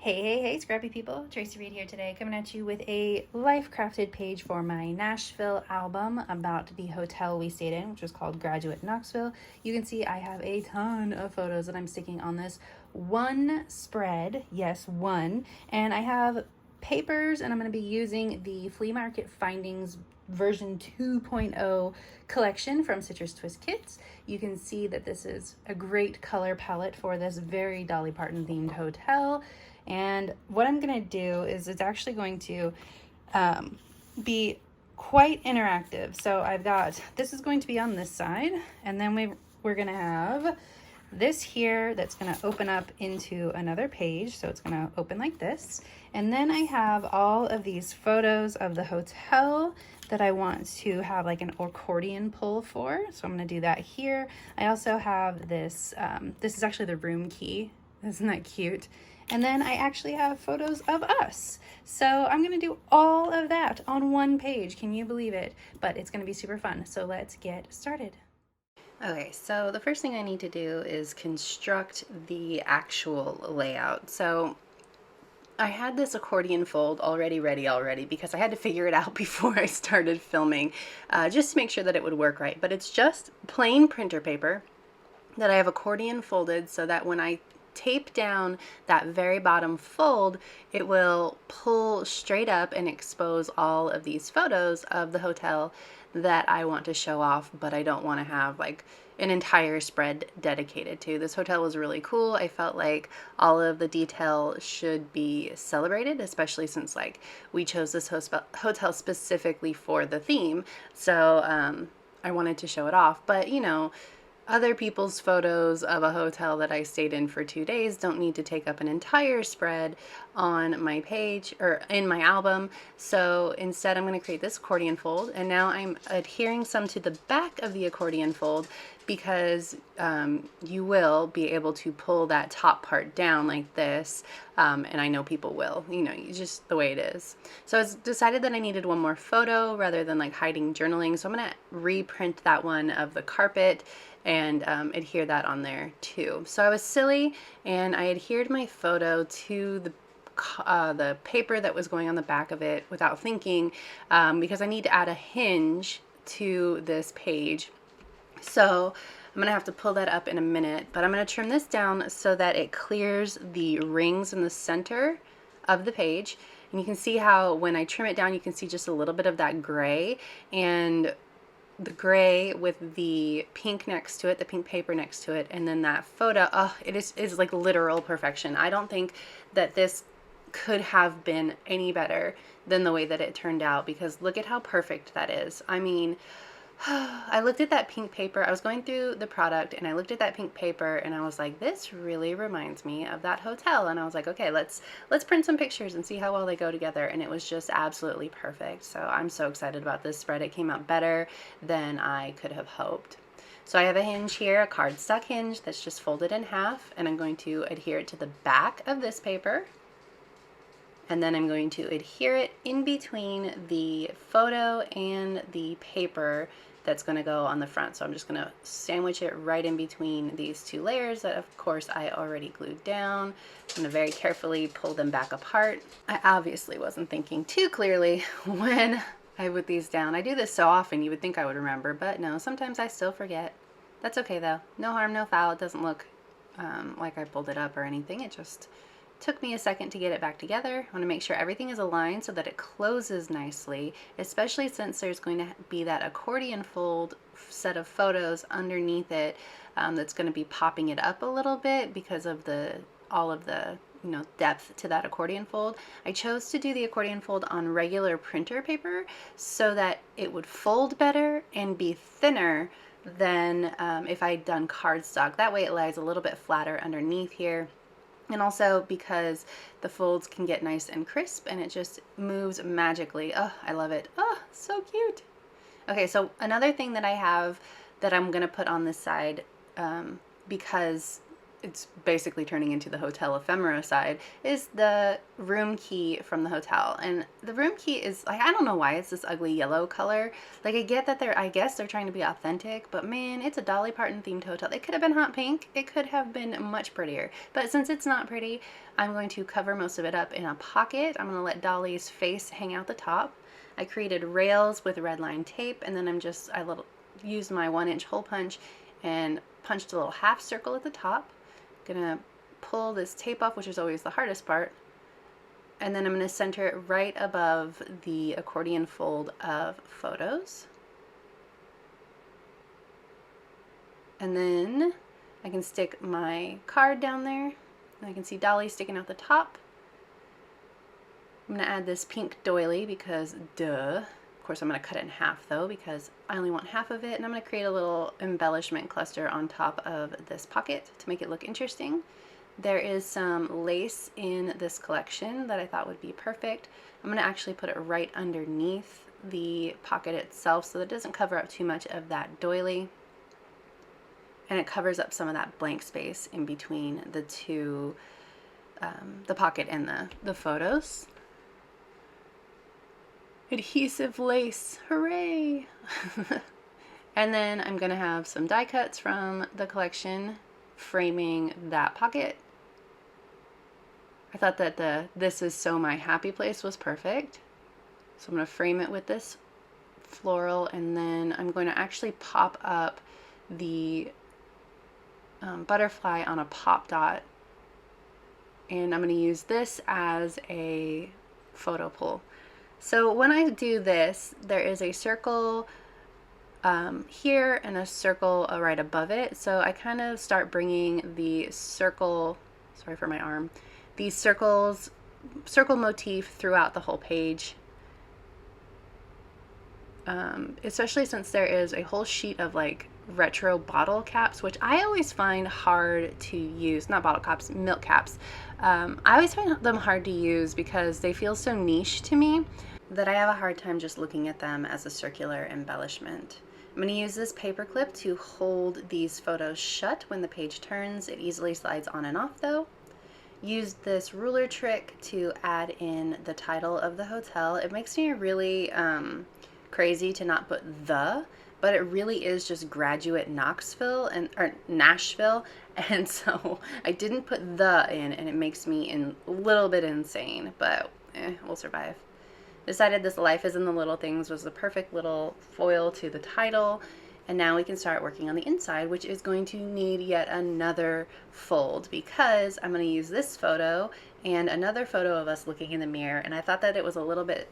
Hey, scrappy people. Tracy Reed here today, coming at you with a life-crafted page for my Nashville album about the hotel we stayed in, which was called Graduate Knoxville. You can see I have a ton of photos that I'm sticking on this one spread, yes, one, and I have papers, and I'm going to be using the Flea Market Findings version 2.0 collection from Citrus Twist Kits. You can see that this is a great color palette for this very Dolly Parton themed hotel. And what I'm going to do is it's actually going to be quite interactive. So I've got, this is going to be on this side, and then we're going to have this here that's going to open up into another page. So it's going to open like this. And then I have all of these photos of the hotel that I want to have like an accordion pull for. So I'm going to do that here. I also have this, this is actually the room key. Isn't that cute? And then I actually have photos of us. So I'm going to do all of that on one page. Can you believe it? But it's going to be super fun. So let's get started. Okay, so the first thing I need to do is construct the actual layout. So I had this accordion fold already ready because I had to figure it out before I started filming, just to make sure that it would work right. But it's just plain printer paper that I have accordion folded so that when I tape down that very bottom fold, it will pull straight up and expose all of these photos of the hotel that I want to show off, but I don't want to have like an entire spread dedicated to. This hotel was really cool. I felt like all of the detail should be celebrated, especially since like we chose this hotel specifically for the theme. So I wanted to show it off, but you know, other people's photos of a hotel that I stayed in for 2 days don't need to take up an entire spread on my page or in my album. So instead I'm going to create this accordion fold, and now I'm adhering some to the back of the accordion fold because you will be able to pull that top part down like this, and I know people will, you know, just the way it is. So I decided that I needed one more photo rather than like hiding journaling, so I'm going to reprint that one of the carpet and adhere that on there too. So I was silly and I adhered my photo to the paper that was going on the back of it without thinking, because I need to add a hinge to this page. So I'm gonna have to pull that up in a minute, but I'm gonna trim this down so that it clears the rings in the center of the page. And you can see how when I trim it down, you can see just a little bit of that gray, and the gray with the pink next to it, the pink paper next to it, and then that photo, oh, it is like literal perfection. I don't think that this could have been any better than the way that it turned out, because look at how perfect that is. I mean, I looked at that pink paper. I was going through the product and I looked at that pink paper and I was like, this really reminds me of that hotel. And I was like, okay, let's print some pictures and see how well they go together. And it was just absolutely perfect. So I'm so excited about this spread. It came out better than I could have hoped. So I have a hinge here, a cardstock hinge that's just folded in half, and I'm going to adhere it to the back of this paper. And then I'm going to adhere it in between the photo and the paper that's going to go on the front. So I'm just going to sandwich it right in between these two layers that of course I already glued down. I'm going to very carefully pull them back apart. I obviously wasn't thinking too clearly when I put these down. I do this so often you would think I would remember, but no, sometimes I still forget. That's okay though. No harm, no foul. It doesn't look like I pulled it up or anything. It just took me a second to get it back together. I want to make sure everything is aligned so that it closes nicely, especially since there's going to be that accordion fold set of photos underneath it, that's going to be popping it up a little bit because of all of the depth to that accordion fold. I chose to do the accordion fold on regular printer paper so that it would fold better and be thinner than if I'd done cardstock. That way it lies a little bit flatter underneath here. And also because the folds can get nice and crisp and it just moves magically. Oh, I love it. Oh, so cute. Okay, so another thing that I have that I'm going to put on this side, because it's basically turning into the hotel ephemera side, is the room key from the hotel. And the room key is like, I don't know why it's this ugly yellow color. Like, I get that I guess they're trying to be authentic, but man, it's a Dolly Parton themed hotel. It could have been hot pink. It could have been much prettier. But since it's not pretty, I'm going to cover most of it up in a pocket. I'm going to let Dolly's face hang out the top. I created rails with red line tape, and then I used my 1-inch hole punch and punched a little half circle at the top. Gonna pull this tape off, which is always the hardest part, and then I'm gonna center it right above the accordion fold of photos. And then I can stick my card down there, and I can see Dolly sticking out the top. I'm gonna add this pink doily because duh. Of course, I'm going to cut it in half though because I only want half of it, and I'm going to create a little embellishment cluster on top of this pocket to make it look interesting. There is some lace in this collection that I thought would be perfect. I'm going to actually put it right underneath the pocket itself so that it doesn't cover up too much of that doily, and it covers up some of that blank space in between the two, the pocket and the photos. Adhesive lace, hooray! And then I'm gonna have some die cuts from the collection framing that pocket. I thought that the "This is so my happy place" was perfect. So I'm gonna frame it with this floral, and then I'm going to actually pop up the butterfly on a pop dot, and I'm gonna use this as a photo pull. So when I do this, there is a circle here and a circle right above it. So I kind of start bringing the circle, sorry for my arm, these circle motif throughout the whole page. Especially since there is a whole sheet of like retro bottle caps, which I always find hard to use. Not bottle caps, milk caps. I always find them hard to use because they feel so niche to me that I have a hard time just looking at them as a circular embellishment. I'm going to use this paper clip to hold these photos shut when the page turns. It easily slides on and off though. Use this ruler trick to add in the title of the hotel. It makes me really crazy to not put the, but it really is just Graduate Knoxville or Nashville, and so I didn't put the in, and it makes me a little bit insane, but we'll survive. Decided this "Life is in the Little Things" was the perfect little foil to the title, and now we can start working on the inside, which is going to need yet another fold because I'm going to use this photo and another photo of us looking in the mirror, and I thought that it was a little bit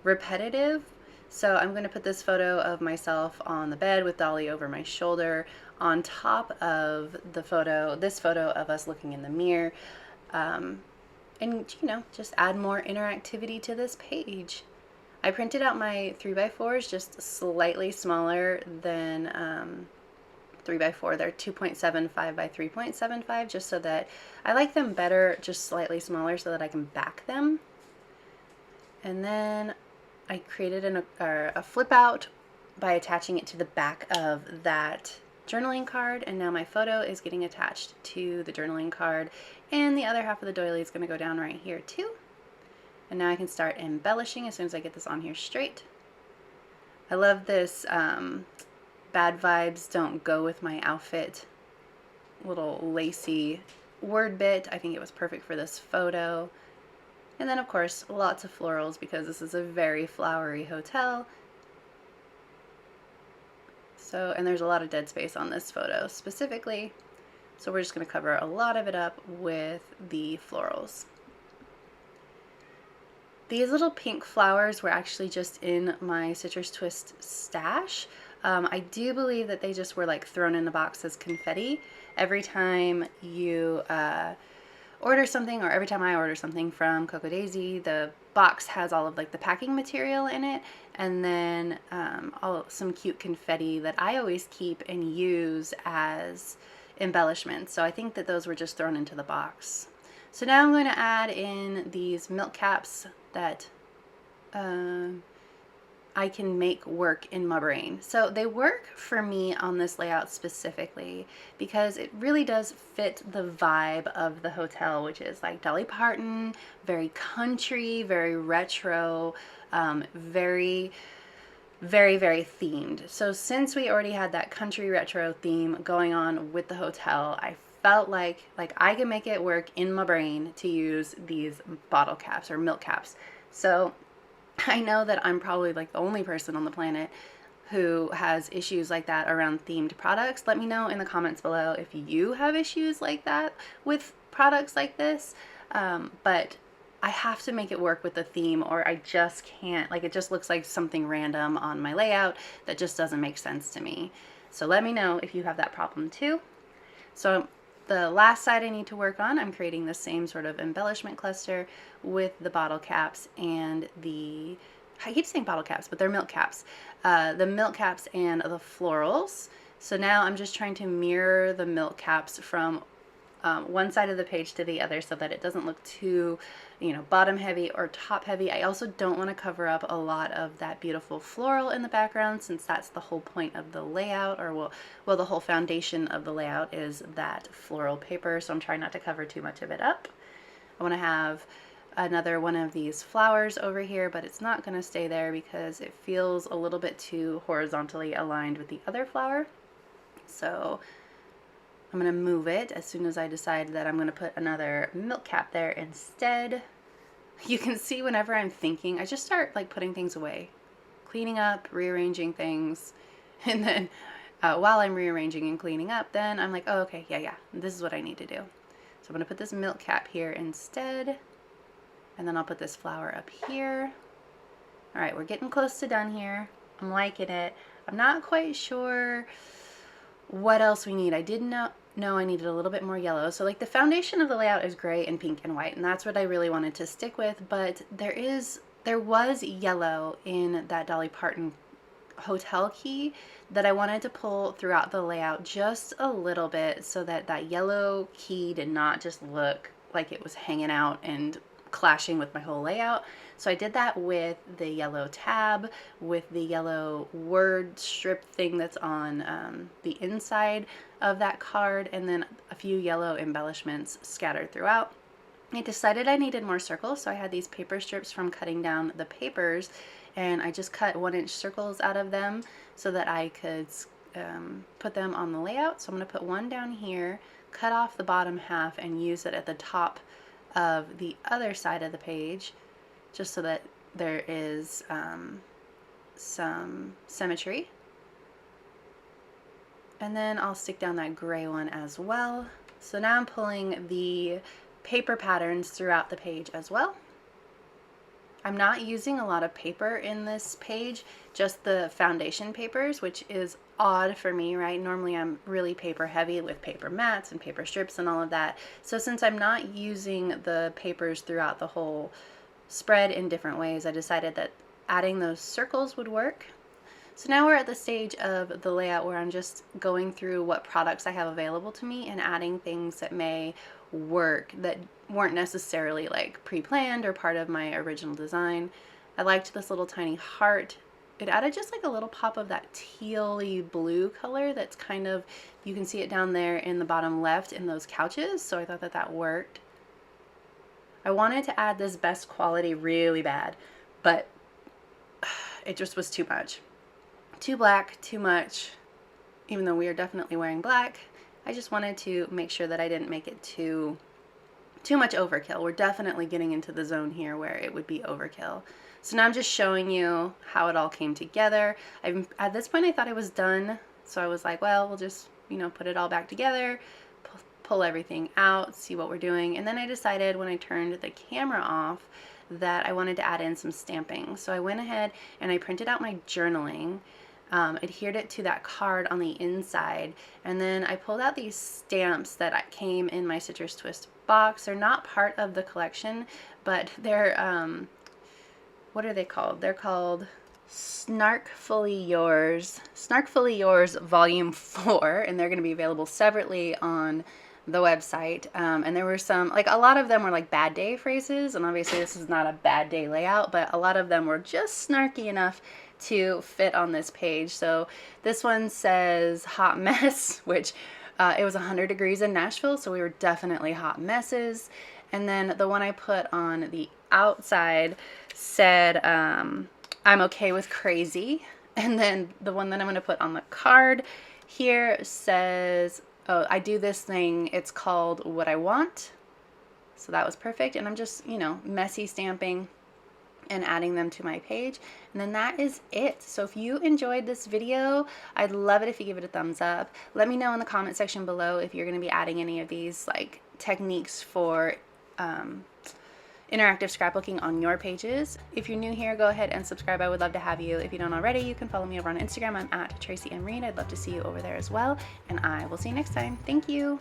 repetitive. So I'm going to put this photo of myself on the bed with Dolly over my shoulder on top of this photo of us looking in the mirror, and just add more interactivity to this page. I printed out my 3x4s just slightly smaller than 3x4. They're 2.75 by 3.75, just so that I like them better, just slightly smaller so that I can back them. And then I created a flip out by attaching it to the back of that journaling card, and now my photo is getting attached to the journaling card, and the other half of the doily is going to go down right here too. And now I can start embellishing as soon as I get this on here straight. I love this "bad vibes don't go with my outfit" little lacy word bit. I think it was perfect for this photo. And then of course lots of florals because this is a very flowery hotel. So, and there's a lot of dead space on this photo specifically. So we're just going to cover a lot of it up with the florals. These little pink flowers were actually just in my Citrus Twist stash. I do believe that they just were like thrown in a box as confetti. Every time you order something, or every time I order something from Coco Daisy, the box has all of like the packing material in it, and then some cute confetti that I always keep and use as embellishments. So I think that those were just thrown into the box. So now I'm going to add in these milk caps that I can make work in my brain. So they work for me on this layout specifically because it really does fit the vibe of the hotel, which is like Dolly Parton, very country, very retro, very, very, very themed. So since we already had that country retro theme going on with the hotel, I felt like I can make it work in my brain to use these bottle caps or milk caps. So I know that I'm probably like the only person on the planet who has issues like that around themed products. Let me know in the comments below if you have issues like that with products like this. But I have to make it work with the theme or I just can't. Like, it just looks like something random on my layout that just doesn't make sense to me. So let me know if you have that problem too. So the last side I need to work on, I'm creating the same sort of embellishment cluster with the bottle caps and the, I keep saying bottle caps, but they're milk caps. The milk caps and the florals. So now I'm just trying to mirror the milk caps from one side of the page to the other so that it doesn't look too, bottom heavy or top heavy. I also don't want to cover up a lot of that beautiful floral in the background since that's the whole point of the layout, or well, the whole foundation of the layout is that floral paper. So I'm trying not to cover too much of it up. I want to have another one of these flowers over here, but it's not going to stay there because it feels a little bit too horizontally aligned with the other flower. So I'm going to move it as soon as I decide that I'm going to put another milk cap there instead. You can see whenever I'm thinking, I just start like putting things away, cleaning up, rearranging things. And then while I'm rearranging and cleaning up, then I'm like, oh, okay, yeah, this is what I need to do. So I'm going to put this milk cap here instead. And then I'll put this flower up here. All right, we're getting close to done here. I'm liking it. I'm not quite sure what else we need. I did know I needed a little bit more yellow. So like the foundation of the layout is gray and pink and white, and that's what I really wanted to stick with, but there was yellow in that Dolly Parton hotel key that I wanted to pull throughout the layout just a little bit so that that yellow key did not just look like it was hanging out and clashing with my whole layout. So I did that with the yellow tab, with the yellow word strip thing that's on the inside of that card, and then a few yellow embellishments scattered throughout. I decided I needed more circles, so I had these paper strips from cutting down the papers, and I just cut 1-inch circles out of them so that I could put them on the layout. So I'm going to put one down here, cut off the bottom half, and use it at the top of the other side of the page, just so that there is some symmetry. And then I'll stick down that gray one as well. So now I'm pulling the paper patterns throughout the page as well. I'm not using a lot of paper in this page, just the foundation papers, which is odd for me, right? Normally I'm really paper heavy with paper mats and paper strips and all of that. So since I'm not using the papers throughout the whole spread in different ways, I decided that adding those circles would work. So now we're at the stage of the layout where I'm just going through what products I have available to me and adding things that may work that weren't necessarily like pre-planned or part of my original design. I liked this little tiny heart. It added just like a little pop of that teal-y blue color that's kind of, you can see it down there in the bottom left in those couches, so I thought that that worked. I wanted to add this best quality really bad, but it just was too much. Too black, too much, even though we are definitely wearing black. I just wanted to make sure that I didn't make it too much overkill. We're definitely getting into the zone here where it would be overkill. So now I'm just showing you how it all came together. At this point I thought I was done, so I was like, well, we'll just, put it all back together, pull everything out, see what we're doing. And then I decided when I turned the camera off that I wanted to add in some stamping. So I went ahead and I printed out my journaling, adhered it to that card on the inside, and then I pulled out these stamps that came in my Citrus Twist box. They're not part of the collection, but they're, what are they called? They're called Snarkfully Yours Volume 4, and they're going to be available separately on the website. And there were some, like a lot of them were like bad day phrases, and obviously this is not a bad day layout, but a lot of them were just snarky enough to fit on this page. So this one says hot mess, which it was 100 degrees in Nashville, so we were definitely hot messes. And then the one I put on the outside said I'm okay with crazy. And then the one that I'm going to put on the card here says, oh, I do this thing, it's called What I Want. So that was perfect. And I'm just, you know, messy stamping and adding them to my page. And then that is it. So if you enjoyed this video, I'd love it if you give it a thumbs up. Let me know in the comment section below if you're going to be adding any of these like techniques for interactive scrapbooking on your pages. If you're new here, go ahead and subscribe. I would love to have you. If you don't already, you can follow me over on Instagram. I'm at Tracy M. Reed. I'd love to see you over there as well. And I will see you next time. Thank you.